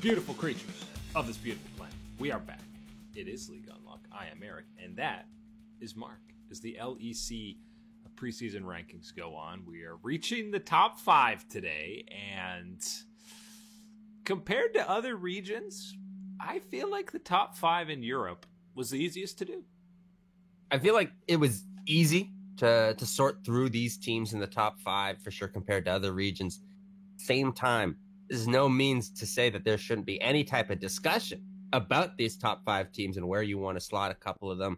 Beautiful creatures of this beautiful planet. We are back. It is League Unlock. I am Eric, and that is Mark. As the LEC preseason rankings go on, we are reaching the top 5 today, and compared to other regions, I feel like the top 5 in Europe was the easiest to do. I feel like it was easy to sort through these teams in the top 5 for sure compared to other regions. Same time, there's no means to say that there shouldn't be any type of discussion about these top 5 teams and where you want to slot a couple of them.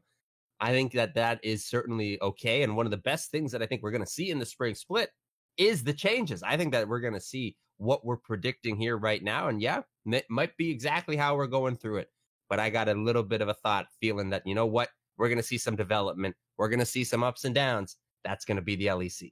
I think that is certainly okay. And one of the best things that I think we're going to see in the spring split is the changes. I think that we're going to see what we're predicting here right now. And yeah, it might be exactly how we're going through it. But I got a little bit of a thought feeling that, you know what, we're going to see some development. We're going to see some ups and downs. That's going to be the LEC.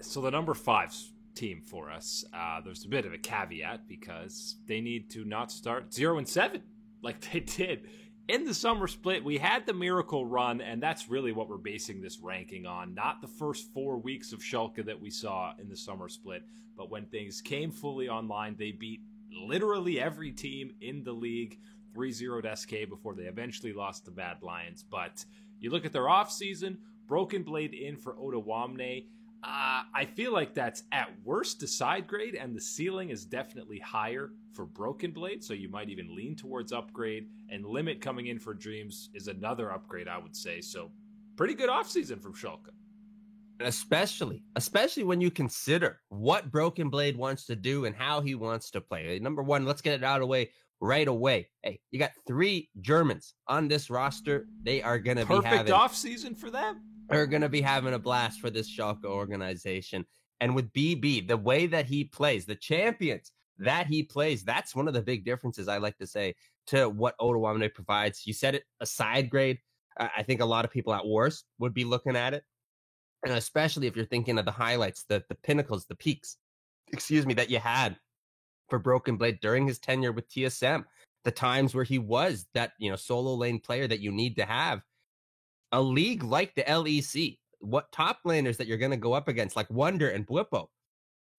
So the number 5 team for us, there's a bit of a caveat because they need to not start 0-7 like they did in the summer split. We had the miracle run, and that's really what we're basing this ranking on, not the first 4 weeks of Schalke that we saw in the summer split, but when things came fully online, they beat literally every team in the league, 3-0 to SK before they eventually lost to Bad Lions. But you look at their offseason, Broken Blade in for Otawamne. I feel like that's at worst a side grade, and the ceiling is definitely higher for Broken Blade, so you might even lean towards upgrade, and Limit coming in for Dreams is another upgrade, I would say. So pretty good offseason from Schalke. Especially when you consider what Broken Blade wants to do and how he wants to play. Number one, let's get it out of the way right away. Hey, you got 3 Germans on this roster. They are going to be having perfect offseason for them. They're going to be having a blast for this Schalke organization. And with BB, the way that he plays, the champions that he plays, that's one of the big differences, I like to say, to what Otawamne provides. You said it, a side grade. I think a lot of people at worst would be looking at it. And especially if you're thinking of the highlights, the pinnacles, the peaks, that you had for Broken Blade during his tenure with TSM, the times where he was that, solo lane player that you need to have. A league like the LEC, what top laners that you're going to go up against, like Wonder and Blippo.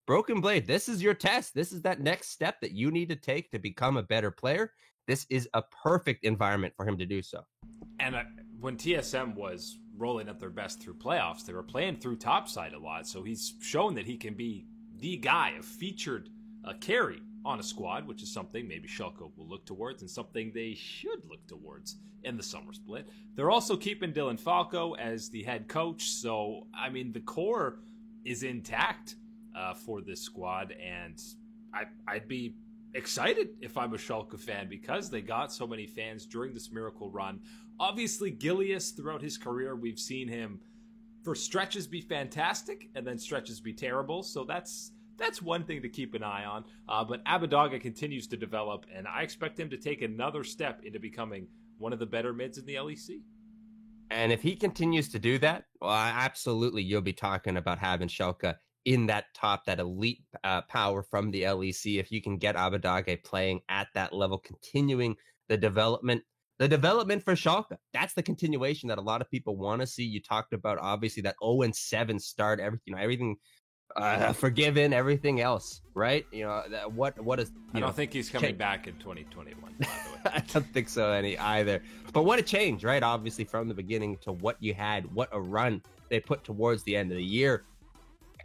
Broken Blade, this is your test. This is that next step that you need to take to become a better player. This is a perfect environment for him to do so. And when TSM was rolling at their best through playoffs, they were playing through topside a lot. So he's shown that he can be the guy, a featured carry on a squad, which is something maybe Schalke will look towards and something they should look towards in the summer split. They're also keeping Dylan Falco as the head coach. So, I mean, the core is intact for this squad. And I'd be excited if I'm a Schalke fan because they got so many fans during this miracle run. Obviously, Gilius, throughout his career, we've seen him for stretches be fantastic and then stretches be terrible. So that's one thing to keep an eye on. But Abbedagge continues to develop, and I expect him to take another step into becoming one of the better mids in the LEC. And if he continues to do that, well, absolutely, you'll be talking about having Schalke in that top, that elite power from the LEC. If you can get Abbedagge playing at that level, continuing the development for Schalke, that's the continuation that a lot of people want to see. You talked about, obviously, that 0-7 start, everything forgiven, everything else, right? What is? I don't think he's coming back in 2021. By the way, I don't think so either. But what a change, right? Obviously, from the beginning to what you had, what a run they put towards the end of the year.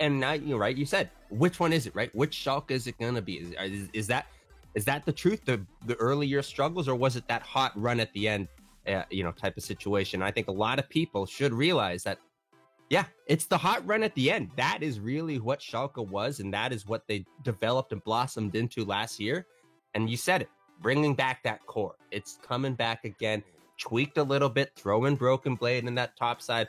And now, right? You said, which one is it, right? Which Schalke is it going to be? Is that the truth? The early year struggles, or was it that hot run at the end? Type of situation. I think a lot of people should realize that. Yeah, it's the hot run at the end. That is really what Schalke was, and that is what they developed and blossomed into last year. And you said it, bringing back that core. It's coming back again, tweaked a little bit, throwing Broken Blade in that top side.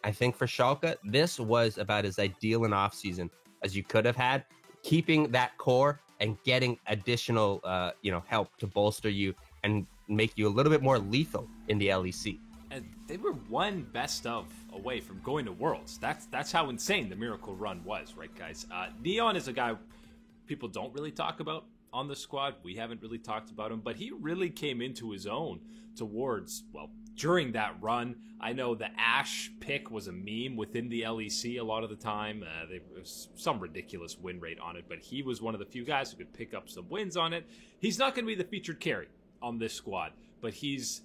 I think for Schalke, this was about as ideal an offseason as you could have had, keeping that core and getting additional help to bolster you and make you a little bit more lethal in the LEC. And they were one best of away from going to Worlds. That's how insane the miracle run was, right, guys? Neon is a guy people don't really talk about on the squad. We haven't really talked about him, but he really came into his own towards, during that run. I know the Ash pick was a meme within the LEC a lot of the time. There was some ridiculous win rate on it, but he was one of the few guys who could pick up some wins on it. He's not going to be the featured carry on this squad, but he's,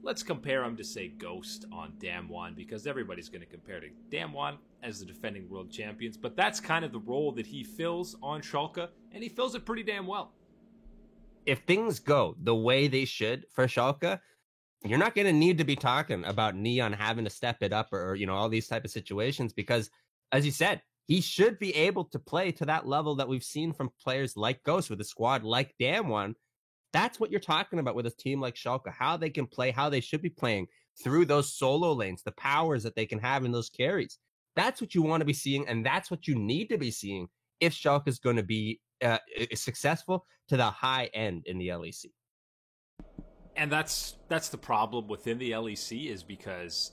let's compare him to, say, Ghost on Damwon, because everybody's going to compare to Damwon as the defending world champions. But that's kind of the role that he fills on Schalke, and he fills it pretty damn well. If things go the way they should for Schalke, you're not going to need to be talking about Neon having to step it up or all these type of situations, because, as you said, he should be able to play to that level that we've seen from players like Ghost with a squad like Damwon. That's what you're talking about with a team like Schalke, how they can play, how they should be playing through those solo lanes, the powers that they can have in those carries. That's what you want to be seeing, and that's what you need to be seeing if Schalke is going to be successful to the high end in the LEC. And that's the problem within the LEC, is because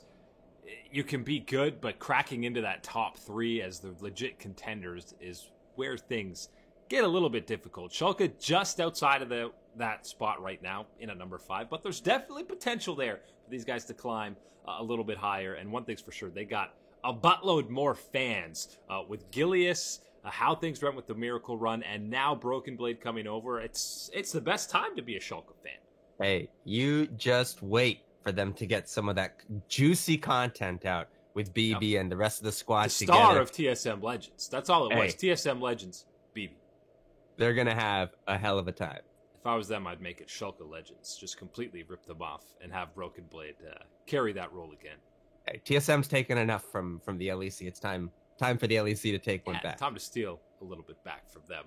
you can be good, but cracking into that top 3 as the legit contenders is where things get a little bit difficult. Schalke just outside of that spot right now in at number 5, but there's definitely potential there for these guys to climb a little bit higher. And one thing's for sure, they got a buttload more fans with Gilius, how things went with the Miracle Run, and now Broken Blade coming over. It's the best time to be a Schalke fan. Hey, you just wait for them to get some of that juicy content out with BB and the rest of the squad the together. Star of TSM Legends. That's all it was. TSM Legends, BB. They're going to have a hell of a time. If I was them, I'd make it Schalke Legends. Just completely rip them off and have Broken Blade carry that role again. Hey, TSM's taken enough from the LEC. It's time for the LEC to take one back. Time to steal a little bit back from them.